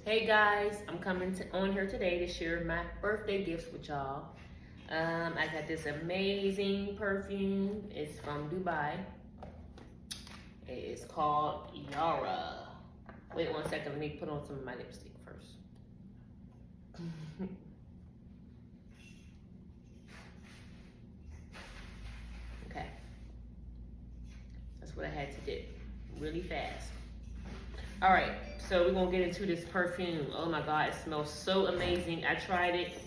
Hey guys, I'm coming on here today to share my birthday gifts with y'all. I got this amazing perfume. It's from Dubai. It's called Yara. Wait 1 second, let me put on some of my lipstick first. Okay. That's what I had to do. Really fast. All right, so we're gonna get into this perfume. Oh my God, it smells so amazing. I tried it.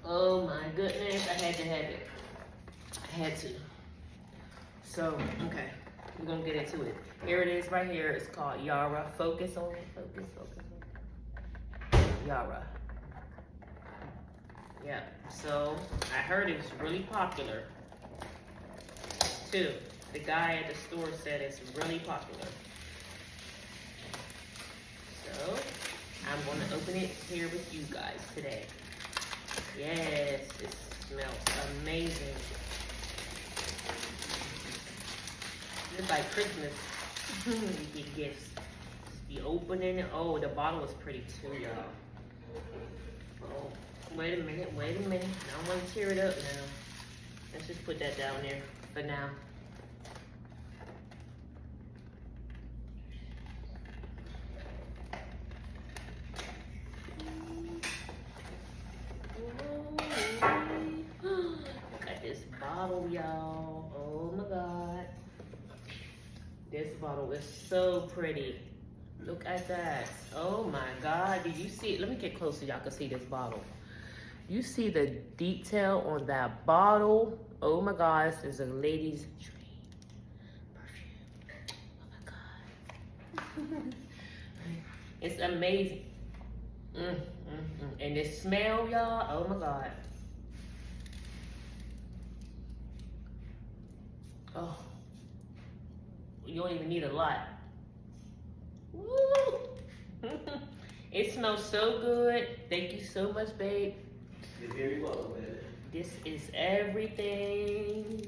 Oh my goodness, I had to have it. I had to. So, okay, we're gonna get into it. Here it is right here. It's called Yara. Focus on it, focus on it. Yara. Yeah, so I heard it was really popular too. The guy at the store said it's really popular. So, I'm going to open it here with you guys today. Yes, it smells amazing. It's like Christmas. You get gifts. You open it. Oh, the bottle is pretty too, y'all. Oh, wait a minute. I don't want to tear it up now. Let's just put that down there for now. Bottle, y'all. Oh my God. This bottle is so pretty. Look at that. Oh my God. Did you see it? Let me get closer so y'all can see this bottle. You see the detail on that bottle? Oh my God. This is a lady's dream perfume. Oh my God. It's amazing. And the smell, y'all. Oh my God. Oh, you don't even need a lot. Woo! It smells so good. Thank you so much, babe. You're very welcome, baby. This is everything.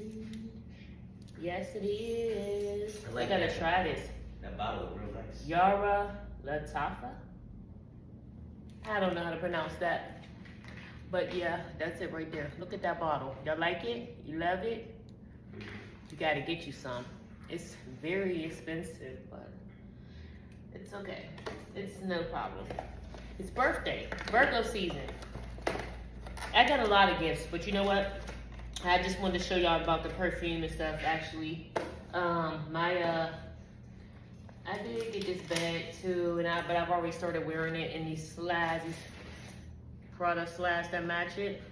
Yes, it is. I gotta try this. That bottle is real nice. Yara Latafa. I don't know how to pronounce that. But yeah, that's it right there. Look at that bottle. Y'all like it? You love it? You gotta get you some. It's very expensive, but it's okay. It's no problem. It's Virgo season. I got a lot of gifts, but you know what? I just wanted to show y'all about the perfume and stuff. Actually, I did get this bag too, but I've already started wearing it in these slides, these Prada slides that match it.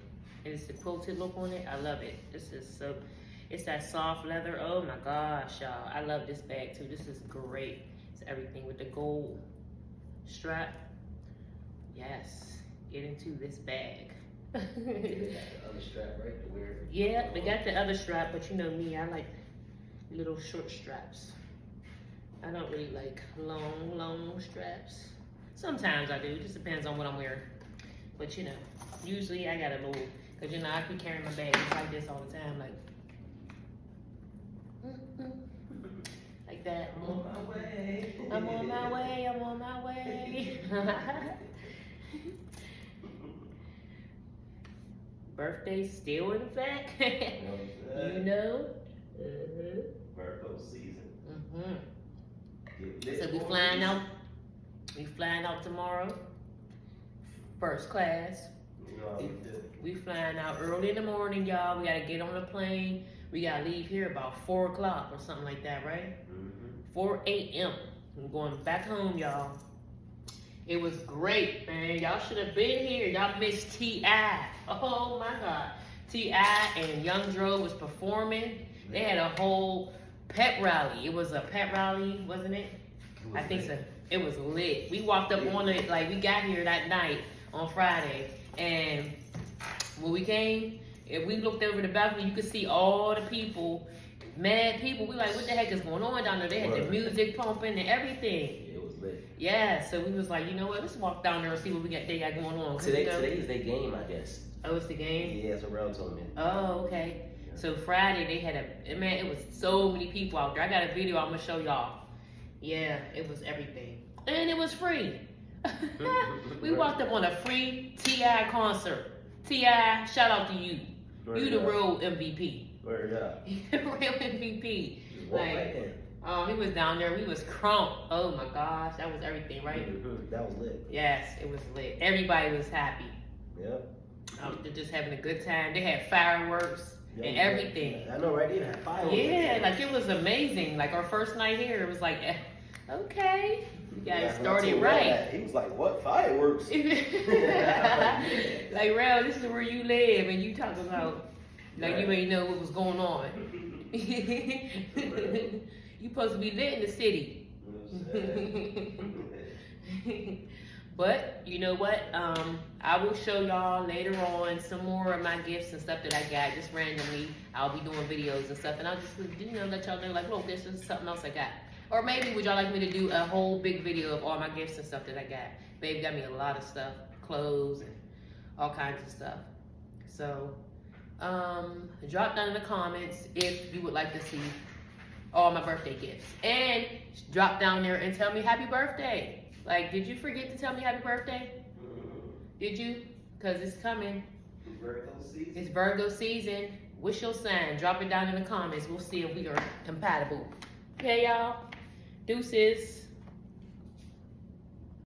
And it's the quilted look on it. I love it. This is so. It's that soft leather. Oh my gosh, y'all. I love this bag too. This is great. It's everything with the gold strap. Yes, get into this bag. They got the other strap, right? To wear. Yeah, they got the other strap, but you know me, I like little short straps. I don't really like long straps. Sometimes I do. It just depends on what I'm wearing. But you know, usually I got a little, because you know, I be carrying my bag like this all the time, like that. I'm on my way. I'm on my way. I'm on my way. Birthday still in effect. You know. Virgo season. So we flying out. We flying out tomorrow. First class. We flying out early in the morning, y'all. We gotta get on the plane. We gotta leave here about 4 o'clock or something like that, right? 4 a.m. I'm going back home, y'all. It was great, man. Y'all should have been here. Y'all missed T.I. Oh my God. T.I. and Young Dro was performing. They had a whole pep rally. It was a pep rally, wasn't it? I think so. It was lit. We walked up on it, like we got here that night on Friday. And when we came, if we looked over the balcony, you could see all the people, mad people. We like, what the heck is going on down there? They had the music pumping and everything. It was lit. Yeah, so we was like, you know what? Let's walk down there and see what they got going on. Today is their game, I guess. Oh, it's the game? Yeah, it's a round told me. Oh, okay. So Friday they had it was so many people out there. I got a video I'm gonna show y'all. Yeah, it was everything. And it was free. We walked up on a free T.I. concert. T.I., shout out to you. You the real MVP. Word up. You the real MVP. Just walk right in. Oh, he was down there. We was crunk. Oh my gosh, that was everything, right? That was lit. Yes, it was lit. Everybody was happy. Yep. They're just having a good time. They had fireworks and everything. I know, right? They even had fireworks. Yeah, like it was amazing. Like our first night here, it was like, okay, you guys started right. He was like, what? Fireworks? Like, Rel, this is where you live, and you talking about like you ain't know what was going on. You supposed to be lit in the city. But you know what? I will show y'all later on some more of my gifts and stuff that I got. Just randomly, I'll be doing videos and stuff, and I'll just let y'all know like, look, this is something else I got. Or maybe would y'all like me to do a whole big video of all my gifts and stuff that I got? Babe got me a lot of stuff, clothes and all kinds of stuff. So drop down in the comments if you would like to see all my birthday gifts, and drop down there and tell me happy birthday. Like, did you forget to tell me happy birthday? Did you? Because it's coming. Virgo season. It's Virgo season. What's your sign? Drop it down in the comments. We'll see if we are compatible. Okay, y'all. Deuces.